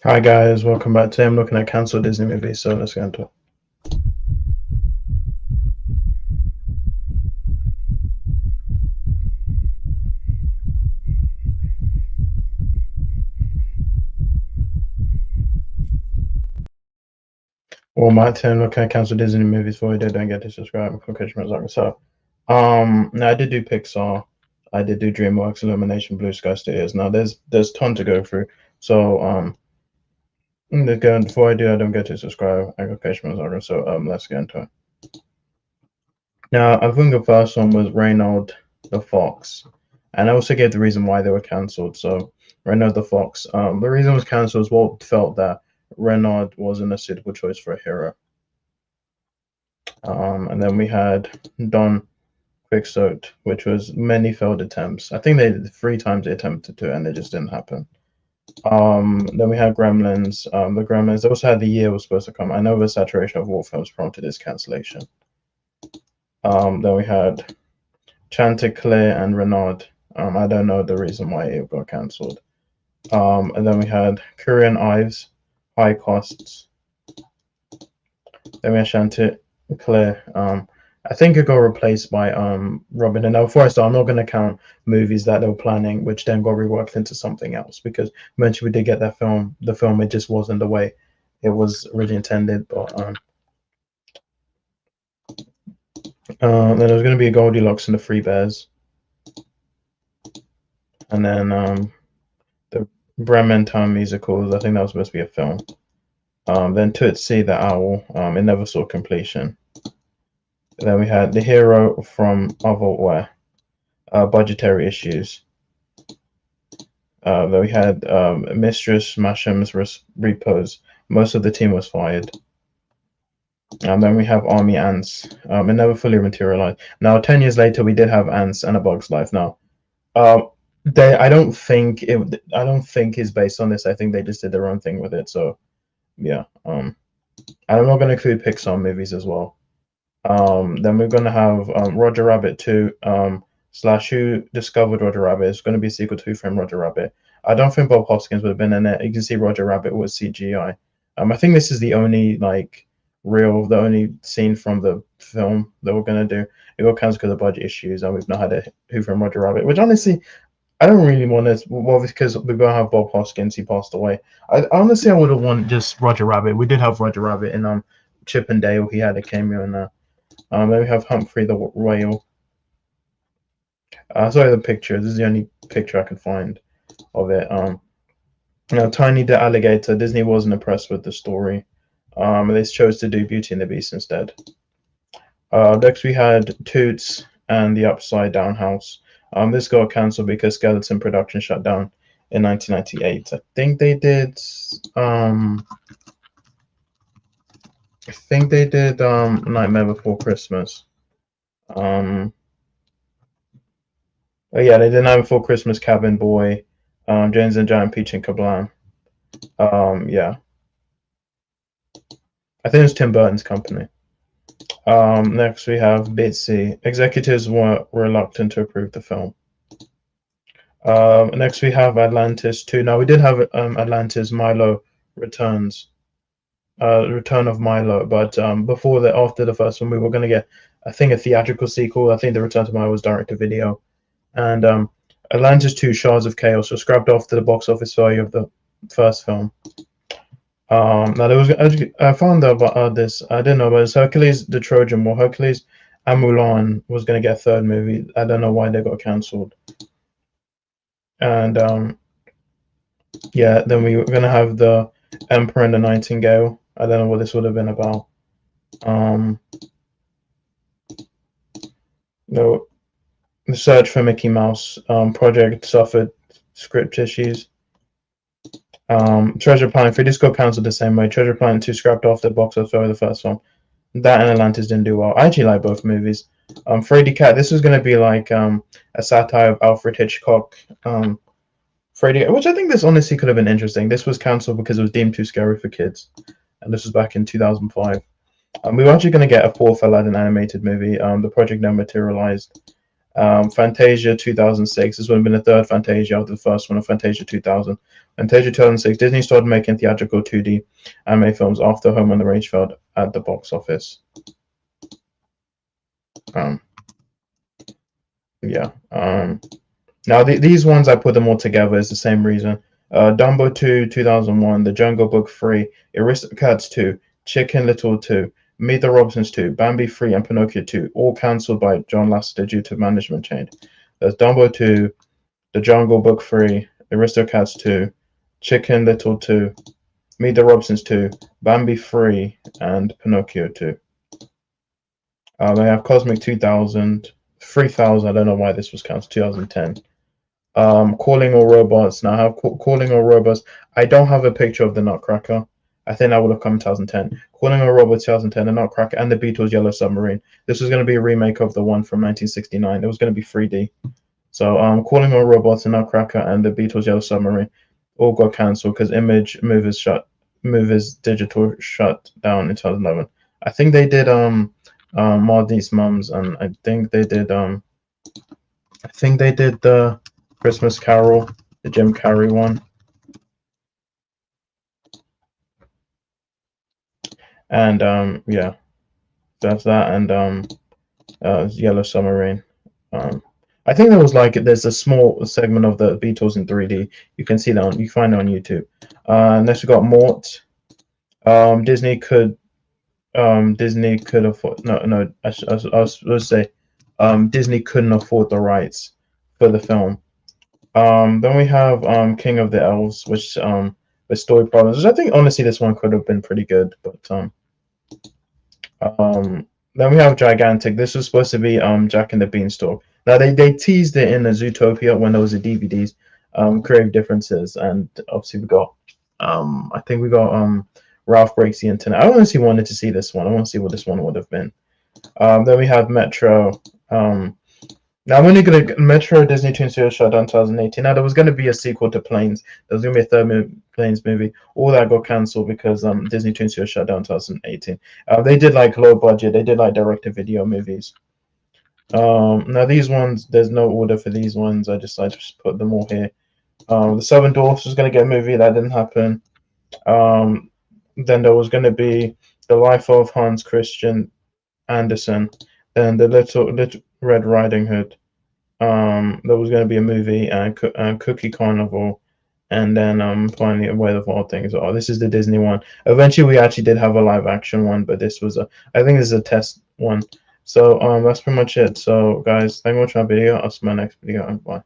Hi guys, welcome back. Today I'm looking at cancelled Disney movies, so let's get into it. Well, my turn looking at cancelled Disney movies for you. Don't get to subscribe. So, now I did do Pixar, I did do DreamWorks, Illumination, Blue Sky Studios. Now there's ton to go through. So before I do, I don't get to subscribe. So let's get into it. Now I think the first one was Reynard the Fox, and I also gave the reason why they were cancelled. So Reynard the Fox, the reason it was cancelled was Walt felt that Reynard wasn't a suitable choice for a hero. And then we had Don Quixote, which was many failed attempts. I think they did 3 times they attempted to, and it just didn't happen. Then we had Gremlins. The Gremlins. They also had The Year was supposed to come. I know the saturation of war films prompted this cancellation. Then we had Chanticleer and Renard. I don't know the reason why it got cancelled. And then we had Korean Ives, High Costs. Then we had Chanticleer. I think it got replaced by Robin Hood. Now, before I start, I'm not going to count movies that they were planning, which then got reworked into something else, because eventually we did get that film. The film, it just wasn't the way it was originally intended. But then there was going to be a Goldilocks and the Three Bears, and then the Bremen Town musicals. I think that was supposed to be a film. Then Tootsie the Owl. It never saw completion. Then we had The Hero from Otherwhere, budgetary issues. Then we had Mistress Masham's Repose. Most of the team was fired. And then we have Army Ants. It never fully materialized. Now, 10 years later, we did have Ants and A Bug's Life. Now, I don't think it's based on this. I think they just did their own thing with it. So, yeah. And I'm not going to include Pixar movies as well. Then we're going to have Roger Rabbit 2 / Who Discovered Roger Rabbit. It's going to be a sequel to Who Framed Roger Rabbit. I don't think Bob Hoskins would have been in it. You can see Roger Rabbit was CGI. I think this is the only the only scene from the film that we're going to do. It got cancelled because of budget issues, and we've not had a Who Framed Roger Rabbit, which honestly, I don't really want to. Well, because we're going to have Bob Hoskins. He passed away. I would have wanted just Roger Rabbit. We did have Roger Rabbit in Chip and Dale. He had a cameo in there. Then we have Humphrey the Whale. Sorry, the picture. This is the only picture I can find of it. Tiny the Alligator. Disney wasn't impressed with the story. They chose to do Beauty and the Beast instead. Next we had Toots and the Upside Down House. This got cancelled because Skeleton production shut down in 1998. I think they did. Nightmare Before Christmas. Oh yeah, they did Nightmare Before Christmas, Cabin Boy, James and Giant Peach and Kablam. Yeah. I think it was Tim Burton's company. Next we have Bitsy. Executives were reluctant to approve the film. Next we have Atlantis 2. Now we did have Atlantis Milo Returns. Return of Milo, but after the first one, we were going to get, I think, a theatrical sequel. I think the Return to Milo was direct to video, and Atlantis 2: Shards of Chaos was scrapped after the box office value of the first film. Now there was, I found out about this. I didn't know about this. Hercules the Trojan War. Hercules and Mulan was going to get a third movie. I don't know why they got cancelled. And yeah, then we were going to have the Emperor and the Nightingale. I don't know what this would have been about. No, the Search for Mickey Mouse project suffered script issues. Treasure Planet 3, this got cancelled the same way. Treasure Planet 2 scrapped off the box office over the first one. That and Atlantis didn't do well. I actually like both movies. Frady Cat, this was going to be like a satire of Alfred Hitchcock. Frady, which I think this honestly could have been interesting. This was cancelled because it was deemed too scary for kids. And this was back in 2005. We were actually going to get a fourth Aladdin animated movie. The project never materialized. Fantasia 2006. This would have been the third Fantasia after the first one of Fantasia 2000. Fantasia 2006. Disney started making theatrical 2D anime films after Home on the Range failed at the box office. Yeah. Now these ones I put them all together is the same reason. Dumbo 2, 2001, The Jungle Book 3, Aristocats 2, Chicken Little 2, Meet the Robinsons 2, Bambi 3, and Pinocchio 2, all cancelled by John Lasseter due to management change. There's Dumbo 2, The Jungle Book 3, Aristocats 2, Chicken Little 2, Meet the Robinsons 2, Bambi 3, and Pinocchio 2. They have Cosmic 2000, 3000, I don't know why this was cancelled, 2010. Calling All Robots. Now I have Calling All Robots. I don't have a picture of the Nutcracker. I think that would have come in 2010. Calling All Robots 2010, the Nutcracker, and the Beatles' Yellow Submarine. This was going to be a remake of the one from 1969. It was going to be 3D. So Calling All Robots, the Nutcracker, and the Beatles' Yellow Submarine all got cancelled because Image Movers Digital shut down in 2011. I think they did Marnie's Mums, and I think they did the Christmas Carol, the Jim Carrey one. And yeah, that's that. And Yellow Submarine. I think there was like there's a small segment of the Beatles in 3D. You can see that on, you find it on YouTube. Next we got Mort. Disney could afford I was say Disney couldn't afford the rights for the film. Then we have King of the Elves, which with story problems. I think honestly this one could have been pretty good, but then we have Gigantic. This was supposed to be Jack and the Beanstalk. Now they teased it in the Zootopia when there was the DVDs, Creative Differences, and obviously we got I think we got Ralph Breaks the Internet. I honestly wanted to see this one. I want to see what this one would have been. Then we have Metro. Now I'm only going to Metro Disney Toon Studios shut down 2018. Now there was going to be a sequel to Planes. There was going to be a third Planes movie. All that got cancelled because Disney Toon Studios shut down 2018. They did like low budget. They did like direct-to-video movies. Now these ones, there's no order for these ones. I just put them all here. The Seven Dwarfs was going to get a movie. That didn't happen. Then there was going to be The Life of Hans Christian Andersen. Then the Little Red Riding Hood. There was going to be a movie and Cookie Carnival, and then finally Where the Wild Things Are. This is the Disney one. Eventually, we actually did have a live action one, but this was I think this is a test one. So that's pretty much it. So guys, thank you for watching my video. I'll see you in my next video, and bye.